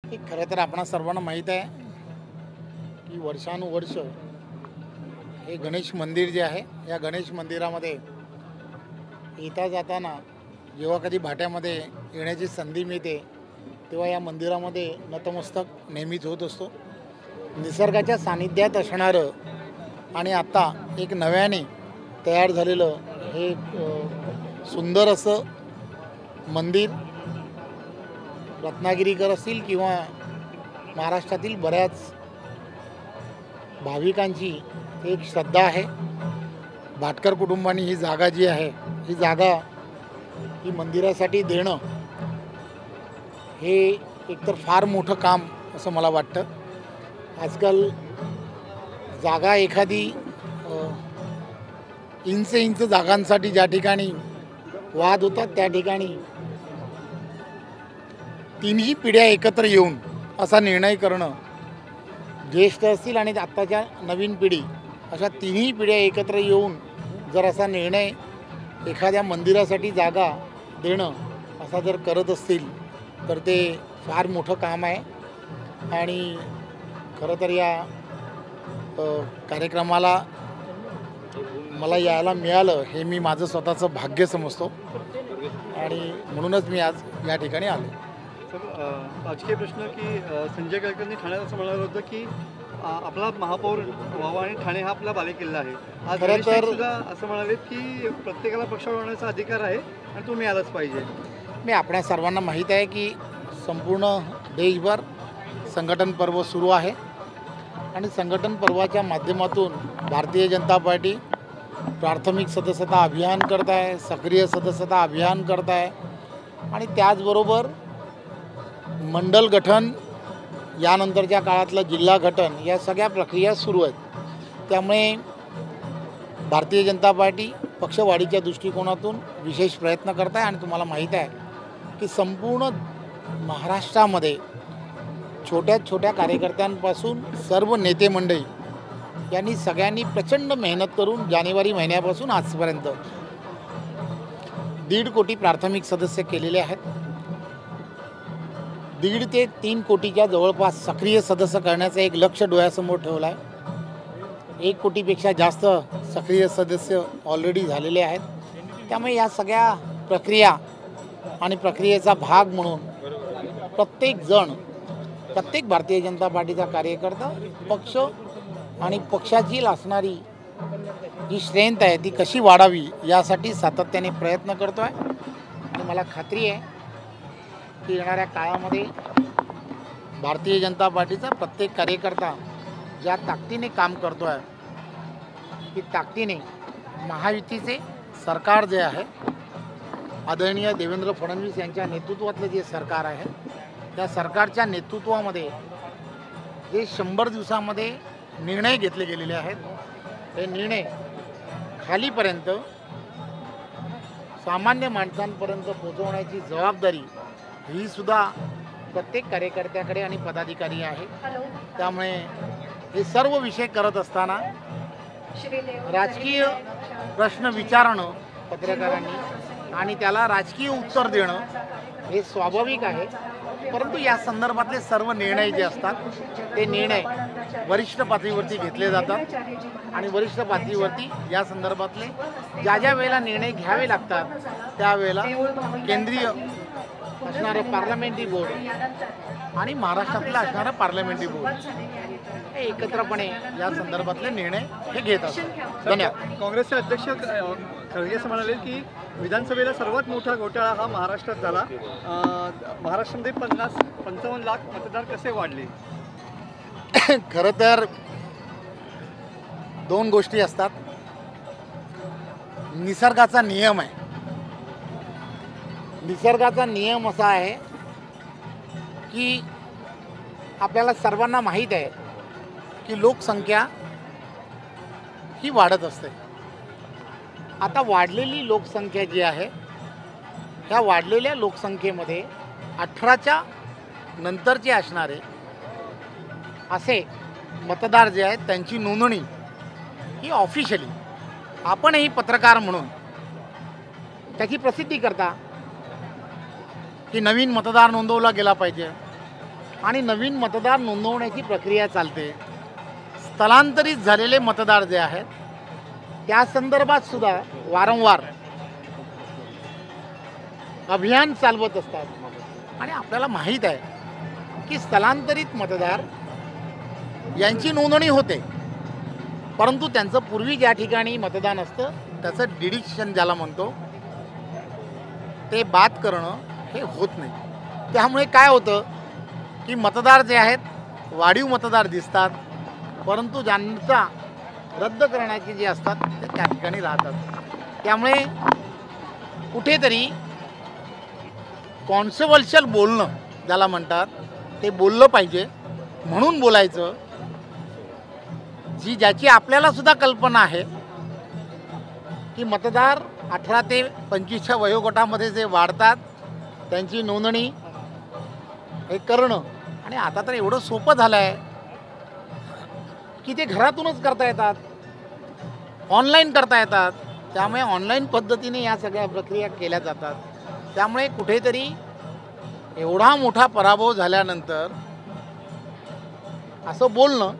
की खरं तर आपणा सर्वांना माहीत आहे की वर्षानुवर्ष हे गणेश मंदिर जे आहे या गणेश मंदिरामध्ये येता जाताना जेव्हा कधी भाट्यामध्ये येण्याची संधी मिळते तेव्हा या मंदिरामध्ये नतमस्तक नेहमीच होत असतो। निसर्गाच्या सानिध्यात असणारं आणि आता एक नव्याने तयार झालेलं हे एक सुंदर असं मंदिर रत्नागिरीकर असतील किंवा महाराष्ट्रातील बऱ्याच भाविकांची एक श्रद्धा आहे। भाटकर कुटुंबांनी ही जागा जी आहे ही जागा ही मंदिरासाठी देणं हे एकतर फार मोठं काम असं मला वाटतं। आजकाल जागा एखादी इंच जागांसाठी ज्या ठिकाणी वाद होतात त्या ठिकाणी तिन्ही पिढ्या एकत्र येऊन असा निर्णय करणं, ज्येष्ठ असतील आणि आत्ताच्या नवीन पिढी अशा तिन्ही पिढ्या एकत्र येऊन जर असा निर्णय एखाद्या मंदिरासाठी जागा देणं असा जर करत असतील तर ते फार मोठं काम आहे। आणि खरं तर या कार्यक्रमाला मला यायला मिळालं हे मी माझं स्वतःचं भाग्य समजतो आणि म्हणूनच मी आज या ठिकाणी आलो। राजकीय प्रश्न की संजय केळकरांनी ठाण्यात असं म्हणालं होतं की आपला महापौर व्हावा आणि ठाणे हा आपला बालेकिल्ला आहे। आज खरं तर सुद्धा असं म्हणाले की प्रत्येकाला पक्षावर होण्याचा अधिकार आहे आणि तो मिळालाच पाहिजे। मी आपल्या सर्वांना माहीत आहे की संपूर्ण देशभर संघटन पर्व सुरू आहे आणि संघटन पर्वाच्या माध्यमातून भारतीय जनता पार्टी प्राथमिक सदस्यता अभियान करत आहे, सक्रिय सदस्यता अभियान करत आहे आणि त्याचबरोबर मंडल गठन यानंतरच्या काळातलं जिल्हा गठन या सगळ्या प्रक्रिया सुरू आहेत। त्यामुळे भारतीय जनता पार्टी पक्षवाढीच्या दृष्टिकोनातून विशेष प्रयत्न करत आहे आणि तुम्हाला माहीत आहे की संपूर्ण महाराष्ट्रामध्ये छोट्या छोट्या कार्यकर्त्यांपासून सर्व नेते मंडळी यांनी सगळ्यांनी प्रचंड मेहनत करून जानेवारी महिन्यापासून आजपर्यंत 1.5 कोटी प्राथमिक सदस्य केलेले आहेत। 1.5 ते 3 कोटीच्या जवळपास सक्रिय सदस्य करण्याचं एक लक्ष्य डोळ्यासमोर ठेवलं आहे। 1 कोटीपेक्षा जास्त सक्रिय सदस्य ऑलरेडी झालेले आहेत। त्यामुळे या सगळ्या प्रक्रिया आणि प्रक्रियेचा भाग म्हणून प्रत्येक भारतीय जनता पार्टीचा कार्यकर्ता पक्ष आणि पक्षाची असणारी जी स्ट्रेंथ आहे ती कशी वाढावी यासाठी सातत्याने प्रयत्न करतो आहे आणि मला खात्री आहे की येणाऱ्या काळामध्ये भारतीय जनता पार्टीचा प्रत्येक कार्यकर्ता ज्या ताकदीने काम करतो आहे ती ताकदीने महायुतीचे सरकार जे आहे आदरणीय देवेंद्र फडणवीस यांच्या नेतृत्वातलं जे सरकार आहे त्या सरकारच्या नेतृत्वामध्ये जे 100 दिवसामध्ये निर्णय घेतले गेलेले आहेत हे निर्णय खालीपर्यंत सामान्य माणसांपर्यंत पोहोचवण्याची जबाबदारी ही सुद्धा प्रत्येक कार्यकर्त्याकडे आणि पदाधिकारी आहे। त्यामुळे हे सर्व विषय करत असताना राजकीय प्रश्न विचारणं पत्रकारांनी आणि त्याला राजकीय उत्तर देणं हे स्वाभाविक आहे, परंतु या संदर्भातले सर्व निर्णय जे असतात ते निर्णय वरिष्ठ पातळीवरती घेतले जातात आणि वरिष्ठ पातळीवरती या संदर्भातले ज्या वेळेला निर्णय घ्यावे लागतात त्यावेळेला केंद्रीय असणारं पार्लमेंटरी बोर्ड आणि महाराष्ट्रातलं असणारं पार्लमेंटरी बोर्ड हे एकत्रपणे या संदर्भातले निर्णय हे घेत असतात। धन्यवाद। काँग्रेसचे अध्यक्ष खरगे असं म्हणाले की विधानसभेला सर्वात मोठा घोटाळा हा महाराष्ट्रात झाला। महाराष्ट्रामध्ये 55 लाख मतदार कसे वाढले? खरं तर 2 गोष्टी असतात। निसर्गाचा नियम आहे। निसर्गाचा नियम असा आहे की आपल्याला सर्वांना माहीत आहे की लोकसंख्या ही वाढत असते। आता वाढलेली लोकसंख्या जी आहे ह्या वाढलेल्या लोकसंख्येमध्ये 18च्या नंतरचे असणारे असे मतदार जे आहेत त्यांची नोंदणी ही ऑफिशियली आपणही पत्रकार म्हणून त्याची प्रसिद्धी करता की नवीन मतदार नोंदवला गेला पाहिजे आणि नवीन मतदार नोंदवण्याची प्रक्रिया चालते. स्थलांतरित झालेले मतदार जे आहेत त्या संदर्भात सुद्धा वारंवार अभियान चालवत असतात. आणि आपल्याला माहीत आहे की स्थलांतरित मतदार यांची नोंदणी होते, परंतु त्यांचं पूर्वी ज्या ठिकाणी मतदान असतं त्याचं डिडिक्शन ज्याला म्हणतो ते बाद करणं हे होत नाही. त्यामुळे काय होतं की मतदार जे आहेत वाढीव मतदार दिसतात, परंतु ज्यांचा रद्द करण्याचे जे असतात ते त्या ठिकाणी राहतात. त्यामुळे कुठेतरी कॉन्ट्रोवर्शियल बोलणं ज्याला म्हणतात ते बोललं पाहिजे. म्हणून बोलायचं ज्याची आपल्याला सुद्धा कल्पना आहे की मतदार 18 ते 25च्या वयोगटामध्ये जे वाढतात त्यांची नोंदणी हे करणं. आणि आता तर एवढं सोपं झालं आहे की ते घरातूनच करता येतात, ऑनलाईन करता येतात. त्यामुळे ऑनलाईन पद्धतीने या सगळ्या प्रक्रिया केल्या जातात. त्यामुळे कुठेतरी एवढा मोठा पराभव झाल्यानंतर असं बोलणं